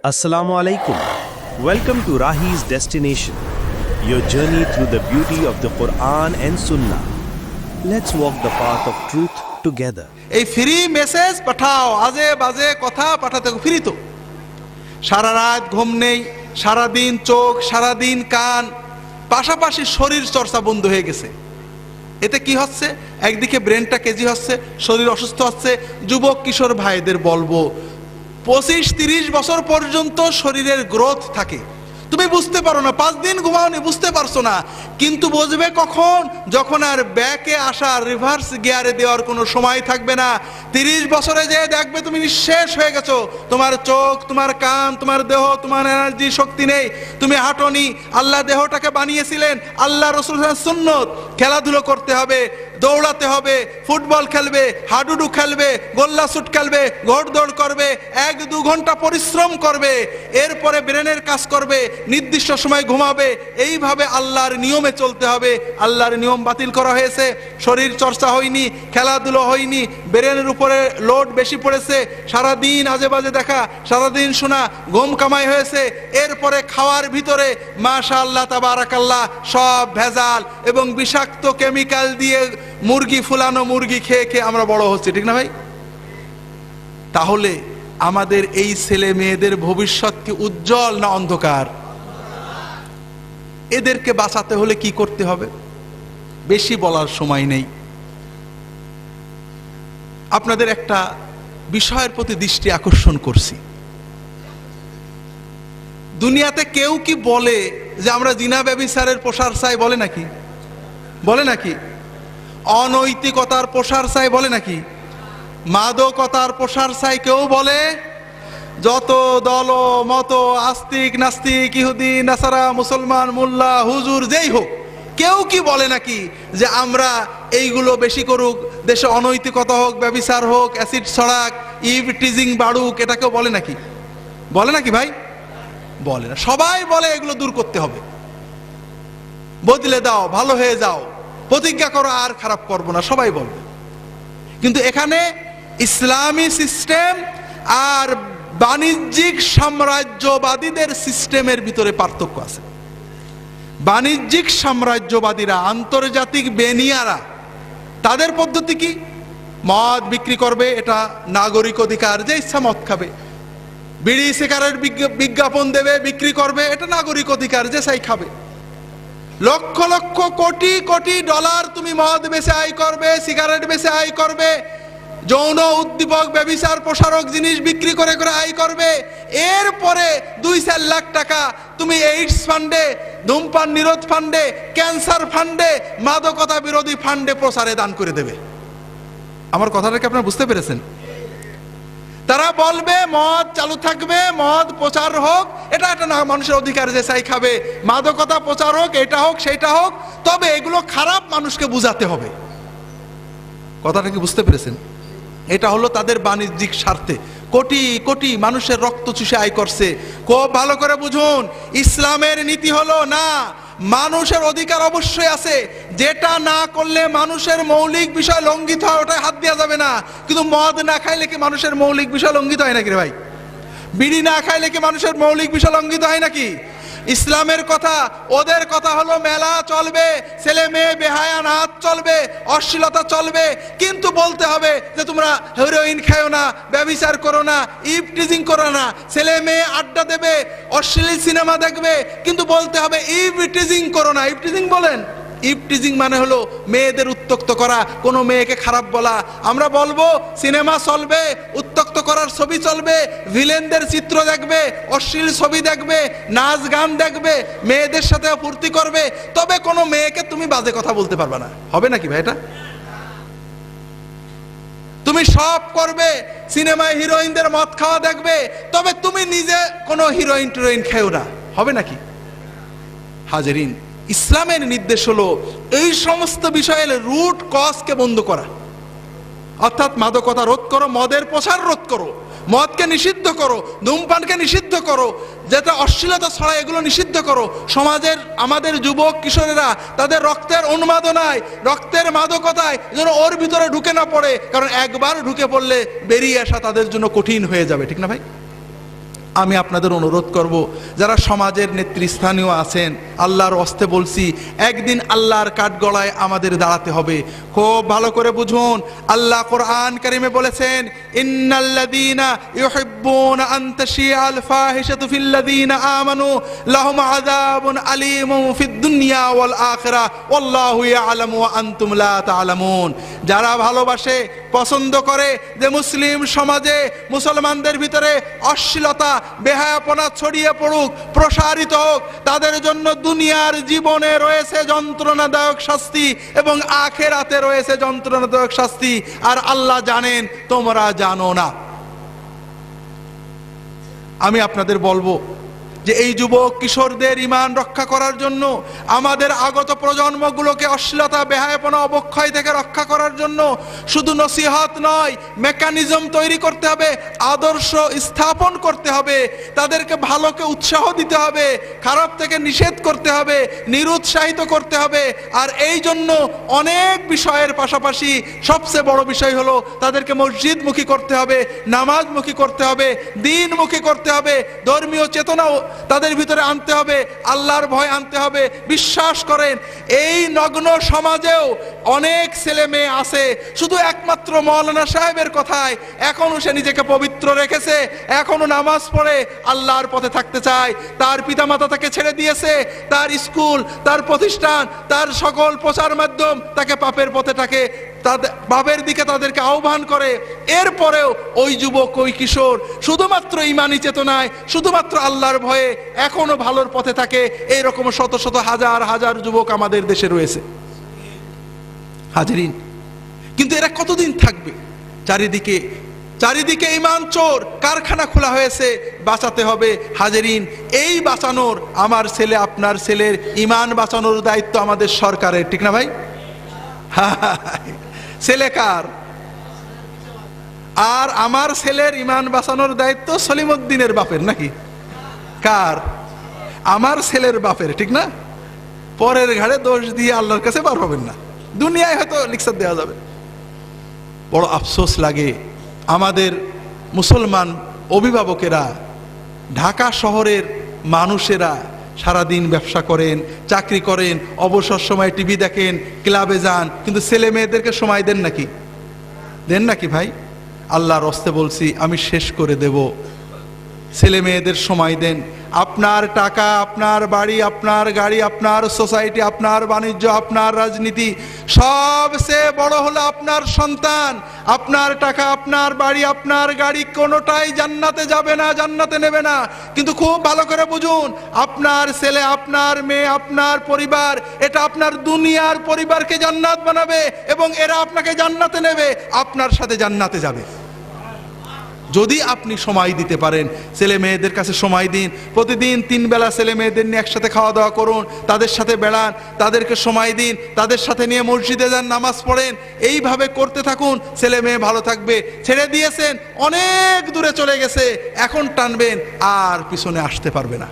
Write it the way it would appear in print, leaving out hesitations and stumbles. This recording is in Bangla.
Assalamu alaikum. Welcome to Rahi's Destination, your journey through the beauty of the Quran and Sunnah. Let's walk the path of truth together. এই ফ্রি মেসেজ পাঠাও, আজে বাজে কথা পাঠাতে ফ্রি তো। সারা রাত ঘুম নেই, সারাদিন চোখ, সারাদিন কান, পাশাপাশি শরীর চর্চা বন্ধ হয়ে গেছে। এতে কি হচ্ছে? একদিকে ব্রেনটা কেজি হচ্ছে, শরীর অসুস্থ হচ্ছে। যুবক কিশোর ভাইদের বলবো 25-30 বছর পর্যন্ত শরীরের গ্রোথ থাকে। তুমি বুঝতে পারো না, 5 দিন ঘুমাওনি, বুঝতে পারছো না, কিন্তু বুঝবে কখন? যখন আর ব্যাকে আসা রিভার্স গিয়ারে দেওয়ার কোনো সময় থাকবে না। 30 বছরে যে দেখবে তুমি নিঃশেষ হয়ে গেছো, তোমার চোখ, তোমার কান, তোমার দেহ, তোমার এনার্জি, শক্তি নেই, তুমি হাঁটনি। আল্লাহ দেহটাকে বানিয়েছিলেন, আল্লাহ রাসূলের সুন্নত। খেলাধুলো করতে হবে, দৌড়াতে হবে, ফুটবল খেলবে, হাডুডু খেলবে, গোল্লা শুট খেলবে, ঘোড়দৌড় করবে, 1-2 ঘন্টা পরিশ্রম করবে, এরপরে ব্রেনের কাজ করবে, নির্দিষ্ট সময় ঘুমাবে। এইভাবে আল্লাহর নিয়মে চলতে হবে। আল্লাহর নিয়ম বাতিল করা হয়েছে, শরীর চর্চা হয়নি, খেলাধুলো হয়নি, ব্রেনের উপরে লোড বেশি পড়েছে, সারাদিন আজে বাজে দেখা, সারাদিন শোনা, ঘুম কামাই হয়েছে। এরপরে খাওয়ার ভিতরে মাশাআল্লাহ তাবারাকাল্লাহ সব ভেজাল এবং বিষাক্ত কেমিক্যাল দিয়ে মুরগি, ফুলানো মুরগি খেয়ে খেয়ে আমরা বড় হচ্ছি, ঠিক না ভাই? তাহলে আমাদের এই ছেলে মেয়েদের ভবিষ্যৎ কি উজ্জ্বল না অন্ধকার? এদেরকে বাঁচাতে হলে কি করতে হবে? বেশি বলার সময় নেই। আপনাদের একটা বিষয়ের প্রতি দৃষ্টি আকর্ষণ করছি। দুনিয়াতে কেউ কি বলে যে আমরা জিনা ব্যভিচারের প্রসার চাই? বলে নাকি? বলে নাকি? অনৈতিকতার প্রসার চাই? বলে নাকি? মাদকতার প্রসার চাই কেউ বলে? যত দল মত, আস্তিক নাস্তিক, ইহুদি নাসারা, মুসলমান, মোল্লা, হুজুর, যেই হোক, কেউ কি বলে নাকি যে আমরা এইগুলো বেশি করুক, দেশে অনৈতিকতা হোক, ব্যভিচার হোক, অ্যাসিড ছড়াক, ইভ টিজিং বাড়ুক? এটা কেউ বলে নাকি? বলে নাকি ভাই? বলে না। সবাই বলে এগুলো দূর করতে হবে, বদলে দাও, ভালো হয়ে যাও, প্রতিজ্ঞা করো আর খারাপ করবো না, সবাই বলবে। কিন্তু এখানে ইসলামী সিস্টেম আর বাণিজ্যিক সাম্রাজ্যবাদীদের সিস্টেমের ভিতরে পার্থক্য আছে। বাণিজ্যিক সাম্রাজ্যবাদীরা, আন্তর্জাতিক বেনিয়ারা, তাদের পদ্ধতি কি? মদ বিক্রি করবে, এটা নাগরিক অধিকার, যে ইচ্ছা মদ খাবে। বিড়ি সিগারেট বিজ্ঞাপন দেবে, বিক্রি করবে, এটা নাগরিক অধিকার, যে চাই খাবে। লক্ষ লক্ষ কোটি কোটি ডলার তুমি মদ বেচে আয় করবে, সিগারেট বেচে আয় করবে, যৌন উদ্দীপক, ব্যভিচার প্রসারক জিনিস বিক্রি করে করে আয় করবে। এরপরে 2-4 লাখ টাকা তুমি এইডস ফান্ডে, ধূমপান নিরোধ ফান্ডে, ক্যান্সার ফান্ডে, মাদকতা বিরোধী ফান্ডে প্রচারে দান করে দেবে। আমার কথাটাকে আপনারা বুঝতে পেরেছেন? তারা বলবে মদ চালু থাকবে, মদ প্রচার হোক, এটা একটা না মানুষের অধিকার, যে চাই খাবে। মাদকতা প্রচার হোক, এটা হোক সেটা হোক, তবে এগুলো খারাপ, মানুষকে বুঝাতে হবে। কথাটা কি বুঝতে পেরেছেন? এটা হলো তাদের বাণিজ্যিক স্বার্থে কোটি কোটি মানুষের রক্ত চুষে আয় করছে। খুব ভালো করে বুঝুন, ইসলামের নীতি হলো না, মানুষের অধিকার অবশ্যই আছে, যেটা না করলে মানুষের মৌলিক বিষয় লঙ্ঘিত হয় ওটাই হাত দেওয়া যাবে না। কিন্তু মদ না খাইলে কি মানুষের মৌলিক বিষয় লঙ্ঘিত হয় নাকি রে ভাই? বিড়ি না খাইলে কি মানুষের মৌলিক বিষয় লঙ্ঘিত হয় নাকি? ইসলামের কথা, ওদের কথা হলো মেলা চলবে, ছেলে মেয়ে বেহায়া নাচ চলবে, অশ্লীলতা চলবে, কিন্তু বলতে হবে যে তোমরা হেরোইন খাও না, ব্যভিচার করো না, ইভ টিজিং করো না। ছেলে মেয়ে আড্ডা দেবে, অশ্লীল সিনেমা দেখবে, কিন্তু বলতে হবে ইভ টিজিং করো না। ইভ টিজিং বলেন? ইভ টিজিং মানে হলো মেয়েদের উত্ত্যক্ত করা, কোনো মেয়েকে খারাপ বলা। আমরা বলবো সিনেমা চলবে, উত্ত্যক্ত করার ছবি চলবে, ভিলেনদের চিত্র দেখবে, অশ্লীল ছবি দেখবে, নাচ গান দেখবে, মেয়েদের সাথে ফুর্তি করবে, তবে কোনো মেয়েকে তুমি বাজে কথা বলতে পারবে না। হবে নাকি ভাই? এটা তুমি সব করবে, সিনেমায় হিরোইনদের মদ খাওয়া দেখবে, তবে তুমি নিজে কোনো হিরোইন টিরোইন খেও না। হবে নাকি? হাজেরিন, ইসলামের নির্দেশ হলো এই সমস্ত বিষয়ের রুট কজকে বন্ধ করা, অর্থাৎ মাদকতা রোধ করো, মদের প্রসার রোধ করো, মদকে নিষিদ্ধ করো, ধূমপানকে নিষিদ্ধ করো, যেটা অশ্লীলতা ছড়া এগুলো নিষিদ্ধ করো। সমাজের আমাদের যুবক কিশোরেরা তাদের রক্তের উন্মাদনায়, রক্তের মাদকতায় যেন ওর ভিতরে ঢুকে না পড়ে, কারণ একবার ঢুকে পড়লে বেরিয়ে আসা তাদের জন্য কঠিন হয়ে যাবে, ঠিক না ভাই? আমি আপনাদের অনুরোধ করব, যারা সমাজের নেতৃস্থানীয় আছেন, আল্লাহর হস্তে বলছি, একদিন আল্লাহর কাঠগড়ায় আমাদের দাঁড়াতে হবে। খুব ভালো করে বুঝুন, আল্লাহ কোরআন কারিমে বলেছেন, ইন্নাল্লাযীনা ইউহিব্বুনা আন তাশিআল ফাহিশাতু ফিল্লাযীনা আমানু লাহুম আযাবুন আলীমুন ফিদ দুনিয়া ওয়াল আখিরাহ ওয়াল্লাহু ইয়ালামু ওয়া আনতুম লা তা'লামুন। যারা ভালোবাসে, পছন্দ করে যে মুসলিম সমাজে, মুসলমানদের ভিতরে অশ্লীলতা, বেহায়াপনা ছড়িয়ে পড়ুক, প্রসারিত হোক, তাদের জন্য দুনিয়ার জীবনে রয়েছে যন্ত্রণাদায়ক শাস্তি এবং আখিরাতে রয়েছে যন্ত্রণাদায়ক শাস্তি। আর আল্লাহ জানেন, তোমরা জানো না। আমি আপনাদের বলবো যে এই যুবক কিশোরদের ঈমান রক্ষা করার জন্য, আমাদের আগত প্রজন্মগুলোকে অশ্লীলতা, বেহায়াপনা, অবক্ষয় থেকে রক্ষা করার জন্য শুধু নসিহত নয়, মেকানিজম তৈরি করতে হবে, আদর্শ স্থাপন করতে হবে, তাদেরকে ভালোকে উৎসাহ দিতে হবে, খারাপ থেকে নিষেধ করতে হবে, নিরুৎসাহিত করতে হবে। আর এই জন্য অনেক বিষয়ের পাশাপাশি সবচেয়ে বড় বিষয় হলো তাদেরকে মসজিদমুখী করতে হবে, নামাজমুখী করতে হবে, দ্বীনমুখী করতে হবে, ধর্মীয় চেতনাও তাদের ভিতরে আনতে হবে, আল্লাহর ভয় আনতে হবে। বিশ্বাস করেন, এই নগ্ন সমাজেও অনেক ছেলে মেয়ে আছে শুধু একমাত্র মাওলানা সাহেবের কথায় এখনো সে নিজেকে পবিত্র রেখেছে, এখনো নামাজ পড়ে আল্লাহর পথে থাকতে চায়। তার পিতামাতা তাকে ছেড়ে দিয়েছে, তার স্কুল, তার প্রতিষ্ঠান, তার সকল প্রচার মাধ্যম তাকে পাপের পথে থাকে, পাপের দিকে তাদেরকে আহ্বান করে। এরপরেও ওই যুবক, ওই কিশোর শুধুমাত্র ঈমানি চেতনায়, শুধুমাত্র আল্লাহর ভয়ে এখনো ভালোর পথে থাকে। এইরকম শত শত হাজার হাজার যুবক আমাদের দেশে রয়েছে। হাজিরিন, কিন্তু এরা কতদিন থাকবে? চারিদিকে ঈমান চোর কারখানা খোলা হয়েছে, বাঁচাতে হবে। হাজিরিন, এই বাঁচানোর, আমার ছেলে, আপনার ছেলের ঈমান বাঁচানোর দায়িত্ব আমাদের সরকারের, ঠিক না ভাই? ছেলে কার? আর আমার ছেলের ঈমান বাঁচানোর দায়িত্ব সলিমউদ্দিনের বাপের, নাকি কার? আমার ছেলের বাপের, ঠিক না? পরের ঘাড়ে দোষ দিয়ে আল্লাহর কাছে পার হবেন না। দুনিয়ায় হয়তো লিখসার দেওয়া যাবে। বড় আফসোস লাগে, আমাদের মুসলমান অভিভাবকেরা, ঢাকা শহরের মানুষেরা সারাদিন ব্যবসা করেন, চাকরি করেন, অবসর সময় টিভি দেখেন, ক্লাবে যান, কিন্তু ছেলে মেয়েদেরকে সময় দেন নাকি? দেন নাকি ভাই? আল্লাহর হস্তে বলছি, আমি শেষ করে দেব। ছেলে মেয়েদের সময় দেন। আপনার টাকা, আপনার বাড়ি, আপনার গাড়ি, আপনার সোসাইটি, আপনার বাণিজ্য, আপনার রাজনীতি, সবচেয়ে বড় হলো আপনার সন্তান। আপনার টাকা, আপনার বাড়ি, আপনার গাড়ি কোনোটাই জান্নাতে যাবে না, জান্নাতে নেবে না। কিন্তু খুব ভালো করে বুঝুন, আপনার ছেলে, আপনার মেয়ে, আপনার পরিবার, এটা আপনার দুনিয়ার পরিবারকে জান্নাত বানাবে এবং এরা আপনাকে জান্নাতে নেবে, আপনার সাথে জান্নাতে যাবে। যদি আপনি সময় দিতে পারেন, ছেলে মেয়েদের কাছে সময় দিন। প্রতিদিন 3 বেলা ছেলে মেয়েদের নিয়ে একসাথে খাওয়া দাওয়া করুন, তাদের সাথে বেড়ান, তাদেরকে সময় দিন, তাদের সাথে নিয়ে মসজিদে যান, নামাজ পড়েন। এইভাবে করতে থাকুন, ছেলে মেয়ে ভালো থাকবে। ছেড়ে দিয়েছেন, অনেক দূরে চলে গেছে, এখন টানবেন আর পিছনে আসতে পারবে না।